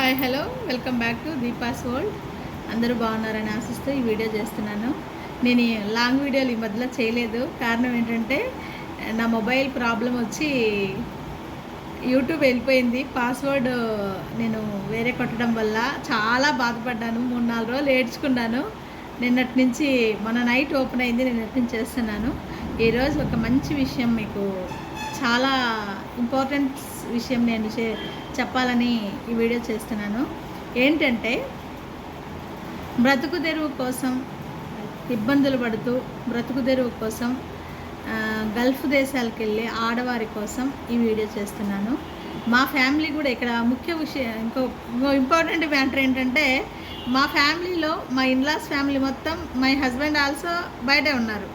Hi hello welcome back to Deepa's world. అందరూ బాగున్నారని ఆశిస్తూ ఈ వీడియో చేస్తున్నాను. నేను ఈ లాంగ్ వీడియోలు ఈ మధ్యలో చేయలేదు. కారణం ఏంటంటే నా మొబైల్ ప్రాబ్లం వచ్చి యూట్యూబ్ వెళ్ళిపోయింది. పాస్వర్డ్ నేను వేరే కొట్టడం వల్ల చాలా బాధపడ్డాను. 3-4 రోజులు ఏడ్చుకున్నాను. నిన్నటి నుంచి మన నైట్ ఓపెన్ అయింది. నిన్నటి నుంచి చేస్తున్నాను. ఈరోజు ఒక మంచి విషయం, మీకు చాలా ఇంపార్టెంట్ విషయం నేను చెప్పాలని ఈ వీడియో చేస్తున్నాను. ఏంటంటే, బ్రతుకు తెరువు కోసం ఇబ్బందులు పడుతూ బ్రతుకు తెరువు కోసం గల్ఫ్ దేశాలకు వెళ్ళే ఆడవారి కోసం ఈ వీడియో చేస్తున్నాను. మా ఫ్యామిలీ కూడా ఇక్కడ ముఖ్య విషయం, ఇంకో ఇంపార్టెంట్ మ్యాటర్ ఏంటంటే, మా ఫ్యామిలీలో మా ఇన్లాస్ ఫ్యామిలీ మొత్తం, మై హస్బెండ్ ఆల్సో బయటే ఉన్నారు.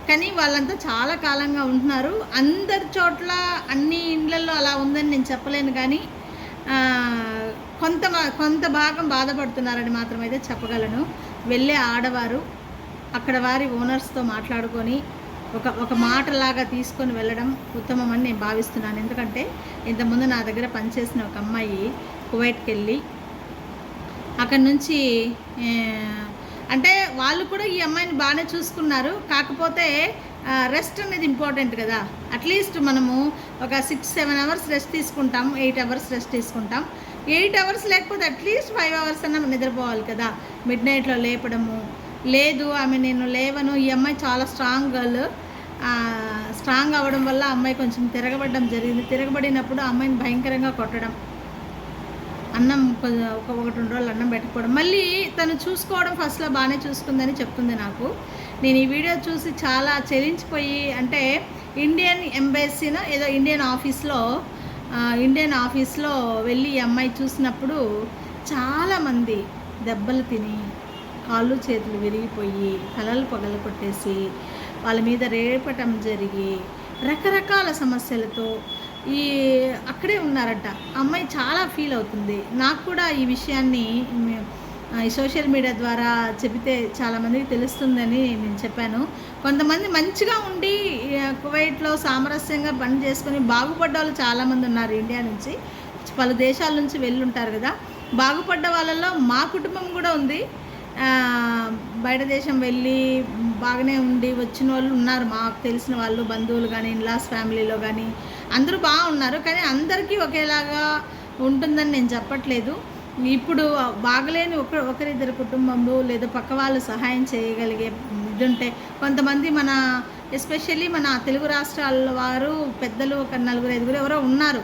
కానీ వాళ్ళంతా చాలా కాలంగా ఉంటున్నారు. అందరి చోట్ల అన్ని ఇండ్లలో అలా ఉందని నేను చెప్పలేను, కానీ కొంత భాగం బాధపడుతున్నారని మాత్రమైతే చెప్పగలను. వెళ్ళే ఆడవారు అక్కడ వారి ఓనర్స్తో మాట్లాడుకొని ఒక మాటలాగా తీసుకొని వెళ్ళడం ఉత్తమమని నేను భావిస్తున్నాను. ఎందుకంటే ఇంతకుముందు నా దగ్గర పనిచేసిన ఒక అమ్మాయి కువైట్కి వెళ్ళి అక్కడి నుంచి, అంటే వాళ్ళు కూడా ఈ అమ్మాయిని బాగానే చూసుకున్నారు. కాకపోతే రెస్ట్ అనేది ఇంపార్టెంట్ కదా. అట్లీస్ట్ మనము ఒక 6-7 అవర్స్ రెస్ట్ తీసుకుంటాం, 8 అవర్స్ రెస్ట్ తీసుకుంటాం. 8 అవర్స్ లేకపోతే అట్లీస్ట్ 5 అవర్స్ అన్నా నిద్రపోవాలి కదా. మిడ్ నైట్లో లేపడము లేదు. ఆమె నేను లేవను. ఈ అమ్మాయి చాలా స్ట్రాంగ్ గర్ల్. స్ట్రాంగ్ అవ్వడం వల్ల అమ్మాయి కొంచెం తిరగబడడం జరిగింది. తిరగబడినప్పుడు అమ్మాయిని భయంకరంగా కొట్టడం, అన్నం 1-2 రోజులు అన్నం పెట్టకపోవడం, మళ్ళీ తను చూసుకోవడం ఫస్ట్లో బాగానే చూసుకుందని చెప్తుంది నాకు. నేను ఈ వీడియో చూసి చాలా చెలించిపోయి, అంటే ఇండియన్ ఎంబసీనో ఏదో ఇండియన్ ఆఫీస్లో వెళ్ళి ఈ అమ్మాయి చూసినప్పుడు చాలామంది దెబ్బలు తిని కాళ్ళు చేతులు విరిగిపోయి తలలు పగలు కొట్టేసి వాళ్ళ మీద రేపటం జరిగి రకరకాల సమస్యలతో అక్కడే ఉన్నారట. అమ్మాయి చాలా ఫీల్ అవుతుంది. నాకు కూడా ఈ విషయాన్ని ఈ సోషల్ మీడియా ద్వారా చెబితే చాలామందికి తెలుస్తుందని నేను చెప్పాను. కొంతమంది మంచిగా ఉండి కువైట్లో సామరస్యంగా పని చేసుకొని బాగుపడ్డ వాళ్ళు చాలామంది ఉన్నారు. ఇండియా నుంచి పలు దేశాల నుంచి వెళ్ళుంటారు కదా. బాగుపడ్డ వాళ్ళలో మా కుటుంబం కూడా ఉంది. బయట దేశం వెళ్ళి బాగానే ఉండి వచ్చిన వాళ్ళు ఉన్నారు. మాకు తెలిసిన వాళ్ళు, బంధువులు కానీ, ఇన్లాస్ ఫ్యామిలీలో కానీ అందరూ బాగున్నారు. కానీ అందరికీ ఒకేలాగా ఉంటుందని నేను చెప్పట్లేదు. ఇప్పుడు బాగలేని ఒకరిద్దరు కుటుంబంలో లేదా పక్క వాళ్ళు సహాయం చేయగలిగే ఇది ఉంటే, కొంతమంది మన ఎస్పెషల్లీ మన తెలుగు రాష్ట్రాల వారు పెద్దలు ఒక 4-5 ఎవరో ఉన్నారు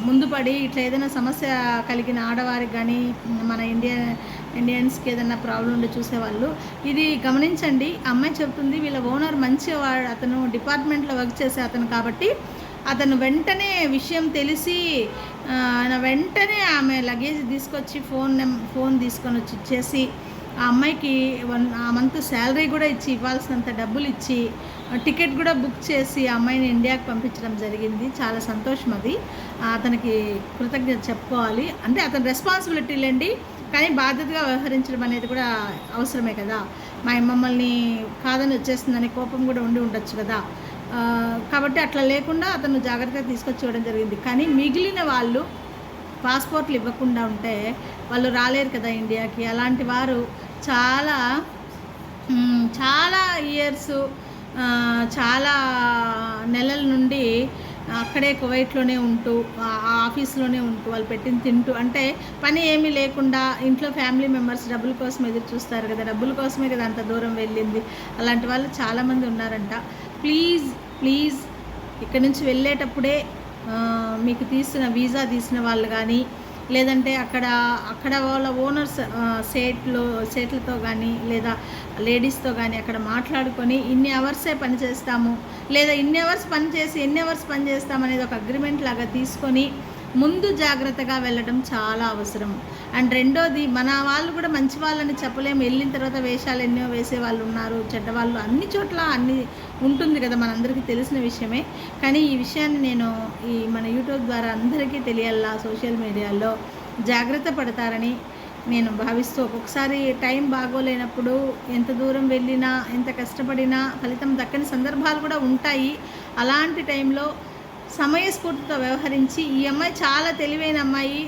ముందు పడి ఇట్లా ఏదైనా సమస్య కలిగిన ఆడవారికి కానీ, మన ఇండియన్స్కి ఏదైనా ప్రాబ్లం ఉండి చూసేవాళ్ళు ఇది గమనించండి. అమ్మాయి చెప్తుంది వీళ్ళ ఓనర్ మంచివాడు, అతను డిపార్ట్మెంట్లో వర్క్ చేసే అతను కాబట్టి అతను వెంటనే విషయం తెలిసి వెంటనే ఆమె లగేజ్ తీసుకొచ్చి ఫోన్ తీసుకొని వచ్చి ఇచ్చేసి ఆ అమ్మాయికి ఆ మంత్ శాలరీ కూడా ఇవ్వాల్సినంత డబ్బులు ఇచ్చి టికెట్ కూడా బుక్ చేసి ఆ అమ్మాయిని ఇండియాకి పంపించడం జరిగింది. చాలా సంతోషం. అది అతనికి కృతజ్ఞత చెప్పుకోవాలి. అంటే అతని రెస్పాన్సిబిలిటీ లేండి, కానీ బాధ్యతగా వ్యవహరించడం అనేది కూడా అవసరమే కదా. మమ్మల్ని కాదని వచ్చేస్తుందని కోపం కూడా ఉండొచ్చు కదా. కాబట్టి అట్లా లేకుండా అతను జాగ్రత్తగా తీసుకొచ్చి ఇవ్వడం జరిగింది. కానీ మిగిలిన వాళ్ళు పాస్పోర్ట్లు ఇవ్వకుండా ఉంటే వాళ్ళు రాలేరు కదా ఇండియాకి. అలాంటి వారు చాలా ఇయర్స్, చాలా నెలల నుండి అక్కడే కువైట్లోనే ఉంటూ, ఆ ఆఫీస్లోనే ఉంటూ, వాళ్ళు పెట్టిన తింటూ, అంటే పని ఏమీ లేకుండా ఇంట్లో ఫ్యామిలీ మెంబర్స్ డబ్బుల కోసం ఎదురు చూస్తారు కదా. డబ్బుల కోసమే కదా అంత దూరం వెళ్ళింది. అలాంటి వాళ్ళు చాలామంది ఉన్నారంట. ప్లీజ్ ఇక్కడ నుంచి వెళ్ళేటప్పుడే మీకు వీసా తీసిన వాళ్ళు కానీ, లేదంటే అక్కడ వాళ్ళ ఓనర్స్ సేట్లతో కానీ లేదా లేడీస్తో కానీ అక్కడ మాట్లాడుకొని ఇన్ని అవర్సే పని చేస్తాము, లేదా ఇన్ని అవర్స్ పని చేసి ఎన్ని అవర్స్ పని చేస్తామనేది ఒక అగ్రిమెంట్ లాగా తీసుకొని ముందు జాగ్రత్తగా వెళ్ళడం చాలా అవసరం. అండ్ రెండోది, మన వాళ్ళు కూడా మంచి వాళ్ళని చెప్పలేము. వెళ్ళిన తర్వాత వేషాలు ఎన్నో వేసే వాళ్ళు ఉన్నారు, చెడ్డవాళ్ళు అన్ని చోట్ల అన్ని ఉంటుంది కదా, మనందరికీ తెలిసిన విషయమే. కానీ ఈ విషయాన్ని నేను మన యూట్యూబ్ ద్వారా అందరికీ తెలియాలా, సోషల్ మీడియాలో జాగ్రత్త పడతారని నేను భావిస్తూ, ఒక్కొక్కసారి టైం బాగోలేనప్పుడు ఎంత దూరం వెళ్ళినా ఎంత కష్టపడినా ఫలితం దక్కని సందర్భాలు కూడా ఉంటాయి. అలాంటి టైంలో సమయస్ఫూర్తితో వ్యవహరించి, ఈ అమ్మాయి చాలా తెలివైన అమ్మాయి,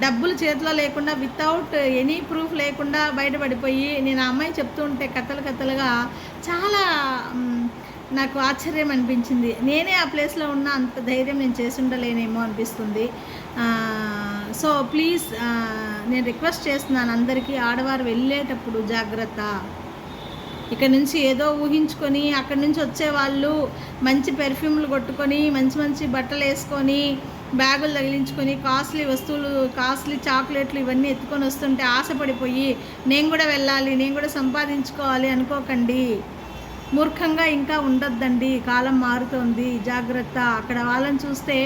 డబ్బులు చేతిలో లేకుండా వితౌట్ ఎనీ ప్రూఫ్ లేకుండా బయటపడిపోయి నేను ఆ అమ్మాయి చెప్తూ ఉంటే కథలుగా చాలా నాకు ఆశ్చర్యం అనిపించింది. నేనే ఆ ప్లేస్లో ఉన్న అంత ధైర్యం నేను చేసి ఉండలేనేమో అనిపిస్తుంది. సో ప్లీజ్ నేను రిక్వెస్ట్ చేస్తున్నాను అందరికీ, ఆడవారు వెళ్ళేటప్పుడు జాగ్రత్త. ఇక్కడ నుంచి ఏదో ఊహించుకొని అక్కడి నుంచి వచ్చేవాళ్ళు మంచి పెర్ఫ్యూమ్లు కొట్టుకొని మంచి బట్టలు వేసుకొని బ్యాగులు తగిలించుకొని కాస్ట్లీ వస్తువులు, కాస్ట్లీ చాక్లెట్లు ఇవన్నీ ఎత్తుకొని వస్తుంటే ఆశపడిపోయి నేను కూడా వెళ్ళాలి, నేను కూడా సంపాదించుకోవాలి అనుకోకండి. మూర్ఖంగా ఇంకా ఉండొద్దండి. కాలం మారుతోంది, జాగ్రత్త. అక్కడ వాళ్ళని చూస్తే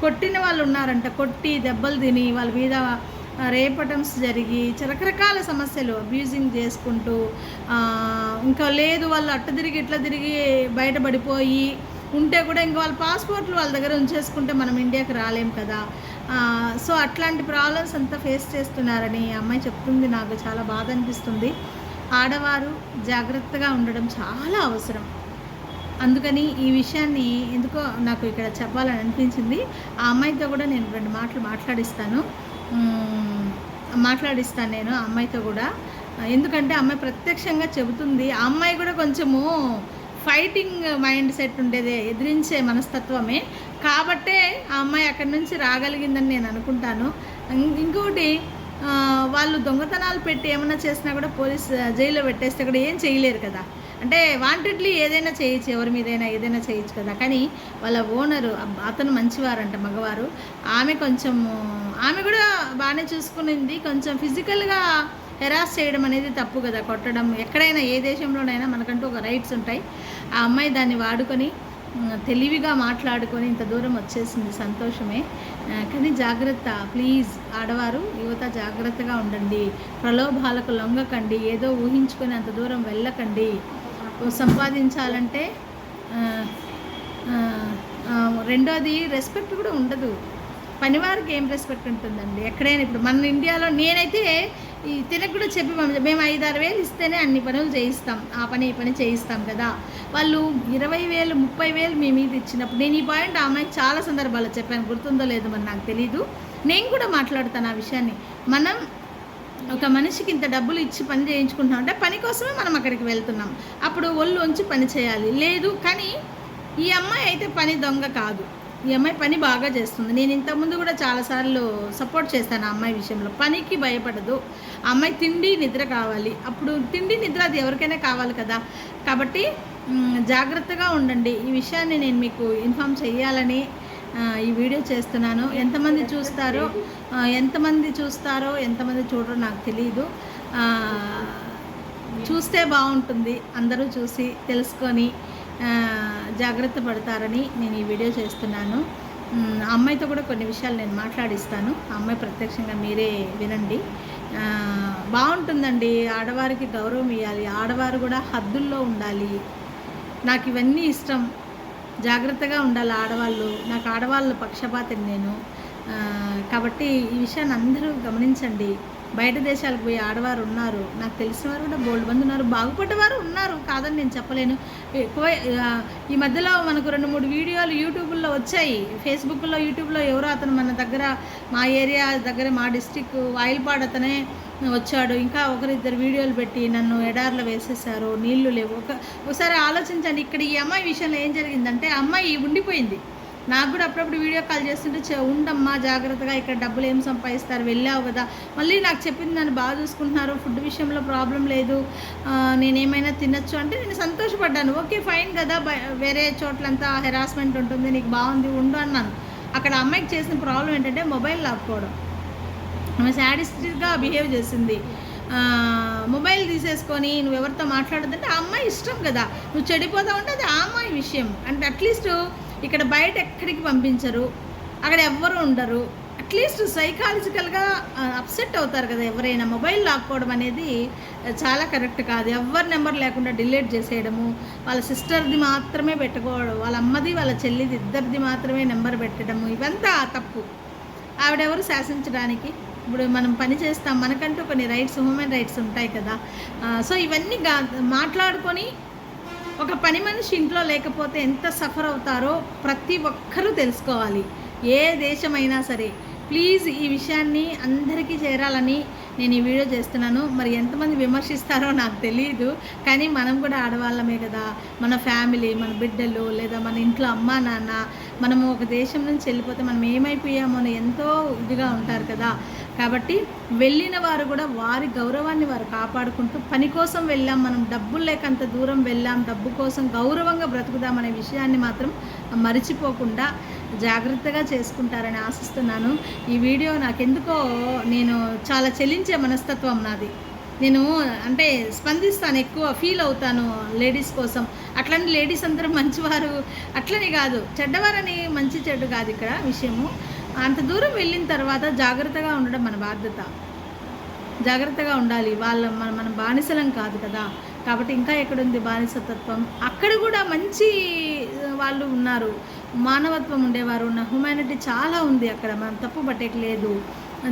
కొట్టిన వాళ్ళు ఉన్నారంట, కొట్టి దెబ్బలు తిని వాళ్ళ మీద రేపటమ్స్ జరిగి రకరకాల సమస్యలు అబ్యూజింగ్ చేసుకుంటూ ఇంకా లేదు వాళ్ళు అట్ట తిరిగి ఇట్లా తిరిగి బయటపడిపోయి ఉంటే కూడా ఇంకా వాళ్ళ పాస్పోర్ట్లు వాళ్ళ దగ్గర ఉంచేసుకుంటే మనం ఇండియాకి రాలేం కదా. సో అట్లాంటి ప్రాబ్లమ్స్ అంతా ఫేస్ చేస్తున్నారని అమ్మాయి చెప్తుంది. నాకు చాలా బాధ అనిపిస్తుంది. ఆడవారు జాగ్రత్తగా ఉండడం చాలా అవసరం. అందుకని ఈ విషయాన్ని ఎందుకో నాకు ఇక్కడ చెప్పాలని అనిపించింది. ఆ అమ్మాయితో కూడా నేను 2 మాటలు మాట్లాడిస్తాను నేను ఆ అమ్మాయితో కూడా. ఎందుకంటే అమ్మాయి ప్రత్యక్షంగా చెబుతుంది. ఆ అమ్మాయి కూడా కొంచెము ఫైటింగ్ మైండ్ సెట్ ఉండేదే, ఎదిరించే మనస్తత్వమే కాబట్టే ఆ అమ్మాయి అక్కడి నుంచి రాగలిగిందని నేను అనుకుంటాను. ఇంకోటి వాళ్ళు దొంగతనాలు పెట్టి ఏమన్నా చేసినా కూడా పోలీస్ జైల్లో పెట్టేస్తే కూడా ఏం చేయలేరు కదా. అంటే వాంటెడ్లీ ఏదైనా చేయొచ్చు, ఎవరి మీదైనా ఏదైనా చేయొచ్చు కదా. కానీ వాళ్ళ ఓనరు అతను మంచివారంట, మగవారు. ఆమె కూడా బాగానే చూసుకునింది. కొంచెం ఫిజికల్గా హెరాస్ చేయడం అనేది తప్పు కదా, కొట్టడం. ఎక్కడైనా ఏ దేశంలోనైనా మనకంటూ ఒక రైట్స్ ఉంటాయి. ఆ అమ్మాయి దాన్ని వాడుకొని తెలివిగా మాట్లాడుకొని ఇంత దూరం వచ్చేసింది, సంతోషమే. కానీ జాగ్రత్త ప్లీజ్, ఆడవారు యువత జాగ్రత్తగా ఉండండి. ప్రలోభాలకు లొంగకండి, ఏదో ఊహించుకొని అంత దూరం వెళ్ళకండి. సంపాదించాలంటే రెండోది రెస్పెక్ట్ కూడా ఉండదు. పనివారికి ఏం రెస్పెక్ట్ ఉంటుందండి ఎక్కడైనా. ఇప్పుడు మన ఇండియాలో నేనైతే తినకు కూడా చెప్పి మేము 5-6 వేలు ఇస్తేనే అన్ని పనులు చేయిస్తాం, ఆ పని ఈ పని చేయిస్తాం కదా. వాళ్ళు 20,000 30,000 మీ మీద ఇచ్చినప్పుడు నేను ఈ పాయింట్ ఆ అమ్మాయికి చాలా సందర్భాల్లో చెప్పాను, గుర్తుందో లేదో మరి నాకు తెలీదు. నేను కూడా మాట్లాడతాను ఆ విషయాన్ని. మనం ఒక మనిషికి ఇంత డబ్బులు ఇచ్చి పని చేయించుకుంటున్నాం అంటే పని కోసమే మనం అక్కడికి వెళ్తున్నాం. అప్పుడు ఒళ్ళు ఉంచి పని చేయాలి. లేదు కానీ ఈ అమ్మాయి అయితే పని దొంగ కాదు, ఈ అమ్మాయి పని బాగా చేస్తుంది. నేను ఇంతకుముందు కూడా చాలాసార్లు సపోర్ట్ చేస్తాను ఆ అమ్మాయి విషయంలో. పనికి భయపడదు. ఆ అమ్మాయి తిండి నిద్ర కావాలి. అప్పుడు తిండి నిద్ర అది ఎవరికైనా కావాలి కదా. కాబట్టి జాగ్రత్తగా ఉండండి. ఈ విషయాన్ని నేను మీకు ఇన్ఫామ్ చేయాలని ఈ వీడియో చేస్తున్నాను. ఎంతమంది చూస్తారో ఎంతమంది చూడరో నాకు తెలియదు. చూస్తే బాగుంటుంది, అందరూ చూసి తెలుసుకొని జాగ్రత్త పడతారని నేను ఈ వీడియో చేస్తున్నాను. అమ్మాయితో కూడా కొన్ని విషయాలు నేను మాట్లాడిస్తాను. ఆ అమ్మాయి ప్రత్యక్షంగా మీరే వినండి. బాగుంటుందండి. ఆడవారికి గౌరవం ఇవ్వాలి, ఆడవారు కూడా హద్దుల్లో ఉండాలి. నాకు ఇవన్నీ ఇష్టం. జాగ్రత్తగా ఉండాలి ఆడవాళ్ళు. నాకు ఆడవాళ్ళ పక్షపాతం నేను. కాబట్టి ఈ విషయాన్ని అందరూ గమనించండి. బయట దేశాలకు పోయి ఆడవారు ఉన్నారు, నాకు తెలిసిన వారు కూడా బోల్డ్ మంది ఉన్నారు, బాగుపడ్డవారు ఉన్నారు, కాదని నేను చెప్పలేను. ఎక్కువ ఈ మధ్యలో మనకు 2-3 వీడియోలు యూట్యూబ్లో వచ్చాయి, ఫేస్బుక్లో యూట్యూబ్లో. ఎవరో అతను మన దగ్గర, మా ఏరియా దగ్గర, మా డిస్టిక్ వాయిల్పాడు అతనే వచ్చాడు. ఇంకా 1-2 వీడియోలు పెట్టి నన్ను ఎడార్లో వేసేసారు, నీళ్లు లేవు. ఒకసారి ఆలోచించండి. ఇక్కడ ఈ అమ్మాయి విషయంలో ఏం జరిగిందంటే, అమ్మాయి ఉండిపోయింది. నాకు కూడా అప్పుడప్పుడు వీడియో కాల్ చేస్తుంటే ఉండమ్మా జాగ్రత్తగా, ఇక్కడ డబ్బులు ఏం సంపాదిస్తారు, వెళ్ళావు కదా, మళ్ళీ నాకు చెప్పింది నన్ను బాగా చూసుకుంటున్నారు, ఫుడ్ విషయంలో ప్రాబ్లం లేదు, నేనేమైనా తినచ్చు అంటే నేను సంతోషపడ్డాను. ఓకే ఫైన్ కదా, వేరే చోట్లంతా హెరాస్మెంట్ ఉంటుంది, నీకు బాగుంది ఉండు అన్నాను. అక్కడ అమ్మాయికి చేసిన ప్రాబ్లం ఏంటంటే మొబైల్ లాక్కోవడం. ఆమె శాడిస్టిక్గా బిహేవ్ చేసింది. మొబైల్ తీసేసుకొని నువ్వు ఎవరితో మాట్లాడదంటే ఆ అమ్మాయి ఇష్టం కదా, నువ్వు చెడిపోతావు అంటే అది ఆ అమ్మాయి విషయం. అంటే అట్లీస్ట్ ఇక్కడ బయట ఎక్కడికి పంపించరు, అక్కడ ఎవ్వరు ఉండరు. అట్లీస్ట్ సైకాలజికల్గా అప్సెట్ అవుతారు కదా ఎవరైనా. మొబైల్ లాక్కోవడం అనేది చాలా కరెక్ట్ కాదు. ఎవరి నెంబర్ లేకుండా డిలీట్ చేసేయడము, వాళ్ళ సిస్టర్ది మాత్రమే పెట్టుకోవడం, వాళ్ళ అమ్మది వాళ్ళ చెల్లిది ఇద్దరిది మాత్రమే నెంబర్ పెట్టడము, ఇవంతా తప్పు. ఆవిడెవరు శాసించడానికి? ఇప్పుడు మనం పని చేస్తాం, మనకంటూ కొన్ని రైట్స్, హ్యూమన్ రైట్స్ ఉంటాయి కదా. సో ఇవన్నీ మాట్లాడుకొని ఒక పని మనిషి ఇంట్లో లేకపోతే ఎంత సఫర్ అవుతారో ప్రతి ఒక్కరూ తెలుసుకోవాలి. ఏ దేశమైనా సరే ప్లీజ్ ఈ విషయాన్ని అందరికీ చేరాలని నేను ఈ వీడియో చేస్తున్నాను. మరి ఎంతమంది విమర్శిస్తారో నాకు తెలియదు, కానీ మనం కూడా ఆడవాళ్ళమే కదా. మన ఫ్యామిలీ, మన బిడ్డలు, లేదా మన ఇంట్లో అమ్మా నాన్న, మనము ఒక దేశం నుంచి వెళ్ళిపోతే మనం ఏమైపోయామో అని ఎంతో ఇదిగా ఉంటారు కదా. కాబట్టి వెళ్ళిన వారు కూడా వారి గౌరవాన్ని వారు కాపాడుకుంటూ, పని కోసం వెళ్ళాం, మనం డబ్బులు లేక అంత దూరం వెళ్ళాం, డబ్బు కోసం గౌరవంగా బ్రతుకుదామనే విషయాన్ని మాత్రం మరిచిపోకుండా జాగ్రత్తగా చేసుకుంటారని ఆశిస్తున్నాను. ఈ వీడియో నాకెందుకో నేను చాలా చెల్లించే మనస్తత్వం నాది. నేను అంటే స్పందిస్తాను, ఎక్కువ ఫీల్ అవుతాను లేడీస్ కోసం. అట్లని లేడీస్ అందరూ మంచివారు అట్లని కాదు, చెడ్డవారని, మంచి చెడ్డు కాదు ఇక్కడ విషయము. అంత దూరం వెళ్ళిన తర్వాత జాగ్రత్తగా ఉండడం మన బాధ్యత. జాగ్రత్తగా ఉండాలి. మనం బానిసలం కాదు కదా. కాబట్టి ఇంకా ఎక్కడుంది బానిసతత్వం? అక్కడ కూడా మంచి వాళ్ళు ఉన్నారు, మానవత్వం ఉండేవారు ఉన్న హ్యుమానిటీ చాలా ఉంది అక్కడ, మనం తప్పు పట్టేయలేదు.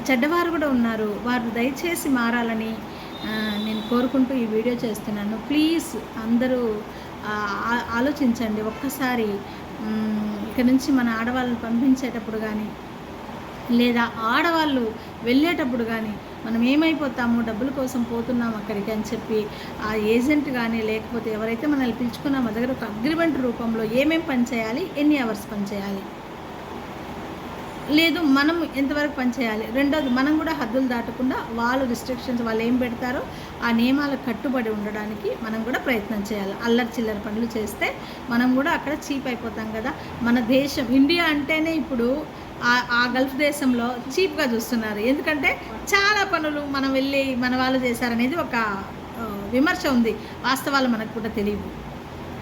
చెడ్డవారు కూడా ఉన్నారు, వారు దయచేసి మారాలని నేను కోరుకుంటూ ఈ వీడియో చేస్తున్నాను. ప్లీజ్ అందరూ ఆలోచించండి ఒక్కసారి. ఇక్కడ నుంచి మన ఆడవాళ్ళని పంపించేటప్పుడు కానీ, లేదా ఆడవాళ్ళు వెళ్ళేటప్పుడు కానీ మనం ఏమైపోతాము, డబ్బుల కోసం పోతున్నాం అక్కడికి అని చెప్పి ఆ ఏజెంట్ కానీ, లేకపోతే ఎవరైతే మనల్ని పిలుచుకున్నామో దగ్గర ఒక అగ్రిమెంట్ రూపంలో ఏమేమి పని చేయాలి, ఎన్ని అవర్స్ పని చేయాలి, లేదు మనం ఎంతవరకు పని చేయాలి. రెండోది, మనం కూడా హద్దులు దాటకుండా వాళ్ళు రిస్ట్రిక్షన్స్ వాళ్ళు ఏం పెడతారో ఆ నియమాలకు కట్టుబడి ఉండడానికి మనం కూడా ప్రయత్నం చేయాలి. అల్లరి చిల్లర పనులు చేస్తే మనం కూడా అక్కడ చీప్ అయిపోతాం కదా. మన దేశం ఇండియా అంటేనే ఇప్పుడు ఆ గల్ఫ్ దేశంలో చీప్గా చూస్తున్నారు. ఎందుకంటే చాలా పనులు మనం వెళ్ళి మన వాళ్ళు చేశారనేది ఒక విమర్శ ఉంది. వాస్తవాలు మనకు కూడా తెలియవు.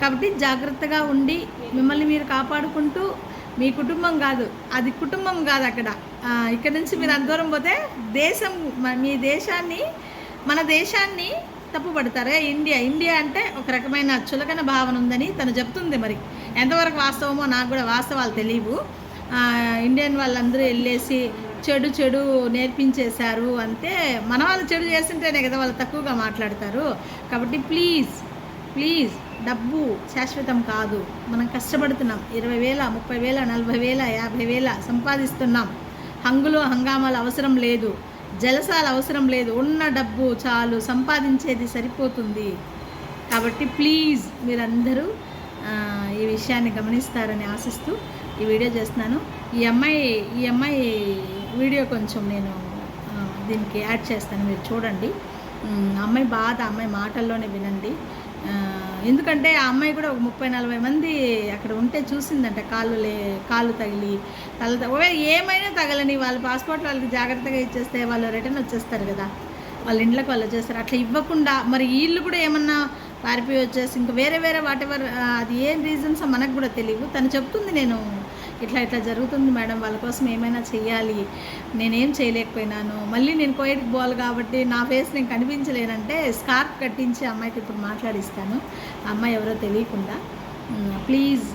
కాబట్టి జాగ్రత్తగా ఉండి మిమ్మల్ని మీరు కాపాడుకుంటూ, మీ కుటుంబం కాదు, అది కుటుంబం కాదు అక్కడ. ఇక్కడ నుంచి మీరు అంత దూరం పోతే దేశం, మీ దేశాన్ని, మన దేశాన్ని తప్పుపడతారే. ఇండియా అంటే ఒక రకమైన చులకన భావన ఉందని తను చెప్తుంది. మరి ఎంతవరకు వాస్తవమో నాకు కూడా వాస్తవాలు తెలియవు. ఇండియన్ వాళ్ళందరూ వెళ్ళేసి చెడు నేర్పించేశారు అంటే, మన వాళ్ళు చెడు చేస్తుంటేనే కదా వాళ్ళు తక్కువగా మాట్లాడతారు. కాబట్టి ప్లీజ్ డబ్బు శాశ్వతం కాదు. మనం కష్టపడుతున్నాం, 20,000, 30,000, 40,000, 50,000 సంపాదిస్తున్నాం. హంగామాలు అవసరం లేదు, జలసాలు అవసరం లేదు. ఉన్న డబ్బు చాలు, సంపాదించేది సరిపోతుంది. కాబట్టి ప్లీజ్ మీరందరూ ఈ విషయాన్ని గమనిస్తారని ఆశిస్తూ ఈ వీడియో చేస్తున్నాను. ఈ అమ్మాయి వీడియో కొంచెం నేను దీనికి యాడ్ చేస్తాను, మీరు చూడండి. అమ్మాయి బాధ, అమ్మాయి మాటల్లోనే వినండి. ఎందుకంటే ఆ అమ్మాయి కూడా ఒక 30-40 మంది అక్కడ ఉంటే చూసిందంట, కాళ్ళు తగిలి ఏమైనా తగలని, వాళ్ళ పాస్పోర్ట్ వాళ్ళకి జాగ్రత్తగా ఇచ్చేస్తే వాళ్ళు రిటర్న్ వచ్చేస్తారు కదా, వాళ్ళ ఇంట్లోకి వాళ్ళు వచ్చేస్తారు. అట్లా ఇవ్వకుండా మరి వీళ్ళు కూడా ఏమన్నా పారిపోయి వచ్చేసి ఇంకా వేరే వాటెవర్, అది ఏం రీజన్స్ మనకు కూడా తెలియదు. తను చెప్తుంది, నేను ఇట్లా జరుగుతుంది మేడం, వాళ్ళ కోసం ఏమైనా చెయ్యాలి, నేనేం చేయలేకపోయినాను, మళ్ళీ నేను కోయిట్కి పోవాలి కాబట్టి నా ఫేస్ నేను కనిపించలేనంటే స్కార్ఫ్ కట్టించి అమ్మాయికి ఇప్పుడు మాట్లాడిస్తాను. అమ్మాయి ఎవరో తెలియకుండా. ప్లీజ్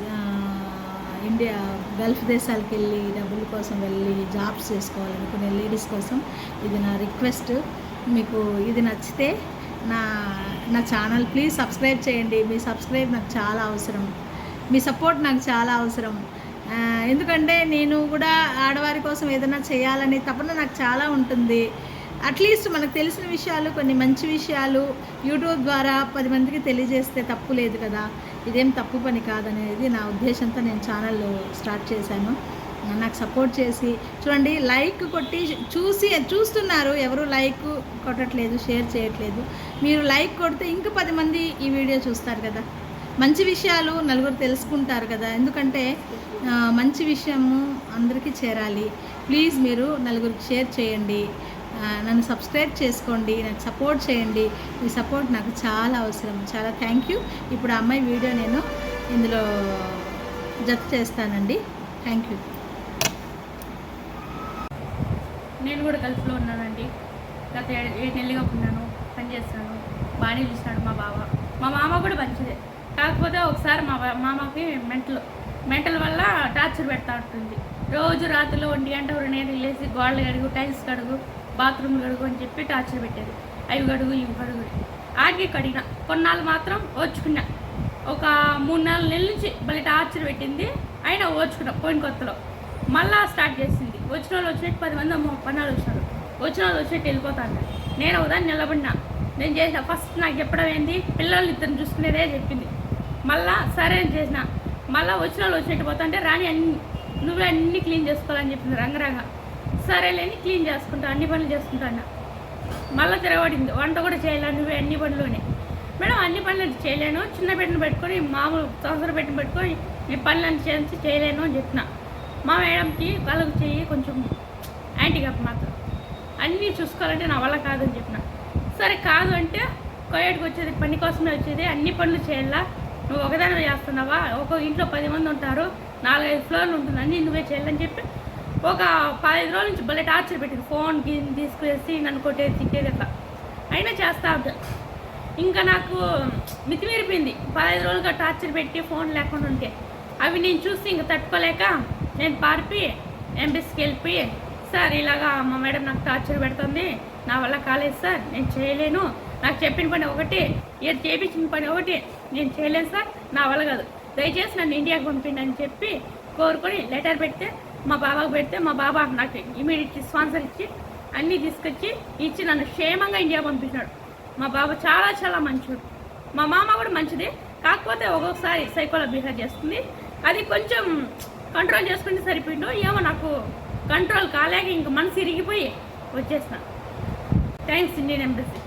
గల్ఫ్ దేశాలకు వెళ్ళి డబ్బుల కోసం వెళ్ళి జాబ్స్ చేసుకోవాలనుకునే లేడీస్ కోసం ఇది నా రిక్వెస్ట్. మీకు ఇది నచ్చితే నా ఛానల్ ప్లీజ్ సబ్స్క్రైబ్ చేయండి. మీ సబ్స్క్రైబ్ నాకు చాలా అవసరం, మీ సపోర్ట్ నాకు చాలా అవసరం. ఎందుకంటే నేను కూడా ఆడవారి కోసం ఏదైనా చేయాలనే తపన నాకు చాలా ఉంటుంది. అట్లీస్ట్ మనకు తెలిసిన విషయాలు, కొన్ని మంచి విషయాలు యూట్యూబ్ ద్వారా 10 మందికి తెలియజేస్తే తప్పు లేదు కదా. ఇదేం తప్పు పని కాదనేది నా ఉద్దేశంతో నేను ఛానల్ స్టార్ట్ చేశాను. నాకు సపోర్ట్ చేసి చూడండి, లైక్ కొట్టి చూస్తున్నారు, ఎవరు లైక్ కొట్టట్లేదు, షేర్ చేయట్లేదు. మీరు లైక్ కొడితే ఇంకా 10 మంది ఈ వీడియో చూస్తారు కదా, మంచి విషయాలు నలుగురు తెలుసుకుంటారు కదా. ఎందుకంటే మంచి విషయము అందరికీ చేరాలి. ప్లీజ్ మీరు నలుగురికి షేర్ చేయండి, నన్ను సబ్స్క్రైబ్ చేసుకోండి, నాకు సపోర్ట్ చేయండి. మీ సపోర్ట్ నాకు చాలా అవసరం. చాలా థ్యాంక్ యూ. ఇప్పుడు ఆ అమ్మాయి వీడియో నేను ఇందులో జత చేస్తానండి. Thank you. నేను కూడా గల్ఫ్లో ఉన్నానండి. గత 7 నెలలుగా ఉన్నాను, పనిచేస్తాను. బాగానే చూసినాడు మా బావ. మా మామ కూడా మంచిదే, కాకపోతే ఒకసారి మా మామకి మెంటల్ వల్ల టార్చర్ పెడతా ఉంటుంది. రోజు రాత్రిలో 1 గంట 2 గంటలు లేసి గోడలు కడుగు, టైల్స్ కడుగు, బాత్రూమ్ కడుగు అని చెప్పి టార్చర్ పెట్టేది. అవి కడుగు ఇవి కడుగు ఆడికి కడిగిన. కొన్నాళ్ళు మాత్రం ఓర్చుకున్నా. ఒక 3-4 నెలల నుంచి మళ్ళీ టార్చర్ పెట్టింది, అయినా ఓర్చుకున్నా. పోయిన కొత్తలో మళ్ళా స్టార్ట్ చేసింది. వచ్చిన వాళ్ళు వచ్చినట్టు 10 మంది పన్నాలు వచ్చినారు, వచ్చిన వాళ్ళు వచ్చినట్టు వెళ్ళిపోతాను. నేను ఒకదాన్ని నిలబడినా. నేను చేసిన ఫస్ట్ నాకు చెప్పడం ఏంది, పిల్లల్ని ఇద్దరిని చూసుకునేదే చెప్పింది. మళ్ళా సరే అని చేసిన. మళ్ళీ వచ్చిన వాళ్ళు వచ్చినట్టు పోతుంటే రాని నువ్వే అన్నీ క్లీన్ చేసుకోవాలని చెప్పింది రంగరంగ. సరేలేని క్లీన్ చేసుకుంటా, అన్ని పనులు చేసుకుంటాను. మళ్ళీ తిరగబడింది, వంట కూడా చేయాలి నువ్వే అన్ని పనులునే. మేడం అన్ని పనులు చేయలేను, చిన్న బిడ్డను పెట్టుకొని మామూలు సంవత్సరం బిడ్డను పెట్టుకొని నీ పనులను చేసి చేయలేను అని చెప్పిన. మా మేడంకి వాళ్ళకి చెయ్యి కొంచెం యాంటీగా మాత్రం అన్నీ చూసుకోవాలంటే నా వల్ల కాదని చెప్పిన. సరే కాదు అంటే కోయడికి వచ్చేది పని కోసమే వచ్చేది, అన్ని పనులు చేయాలా, నువ్వు ఒకదాని చేస్తున్నావా, ఒక ఇంట్లో 10 మంది ఉంటారు, 4-5 ఫ్లోర్లు ఉంటుంది, అన్నీ నువ్వే చేయాలని చెప్పి ఒక 15 రోజుల నుంచి భలే టార్చర్ పెట్టింది. ఫోన్ తీసుకువేసి నన్ను కొట్టేది తిట్టేది అట్లా అయినా చేస్తా ఉంటాను. ఇంకా నాకు మితిమీరిపోయింది 15 రోజులుగా టార్చర్ పెట్టి ఫోన్ లేకుండా ఉంటే. అవి నేను చూసి ఇంక తట్టుకోలేక నేను పారిపి ఎంబీసీకి వెళ్ళిపోయి, సార్ ఇలాగా మా మేడం నాకు టార్చర్ పెడుతుంది, నా వల్ల కాలేదు సార్, నేను చేయలేను, నాకు చెప్పిన పని ఒకటి, ఏది చేయించిన పని ఒకటి, నేను చేయలేను సార్, నా వల్ల కాదు, దయచేసి నన్ను ఇండియాకి పంపిండి అని చెప్పి కోరుకొని లెటర్ పెడితే మా బాబాకు పెడితే మా బాబా నాకు ఇమీడియట్లీ స్పాన్సర్ ఇచ్చి అన్నీ తీసుకొచ్చి ఇచ్చి నన్ను క్షేమంగా ఇండియా పంపించాడు. మా బాబా చాలా చాలా మంచివాడు. మా మామ కూడా మంచిది, కాకపోతే ఒక్కొక్కసారి సైకోలో బిహేవ్ చేస్తుంది. అది కొంచెం కంట్రోల్ చేసుకుంటే సరిపోయిండు. ఏమో నాకు కంట్రోల్ కాలేక ఇంక మనసు ఇరిగిపోయి వచ్చేసిన. Thanks Indian embassy.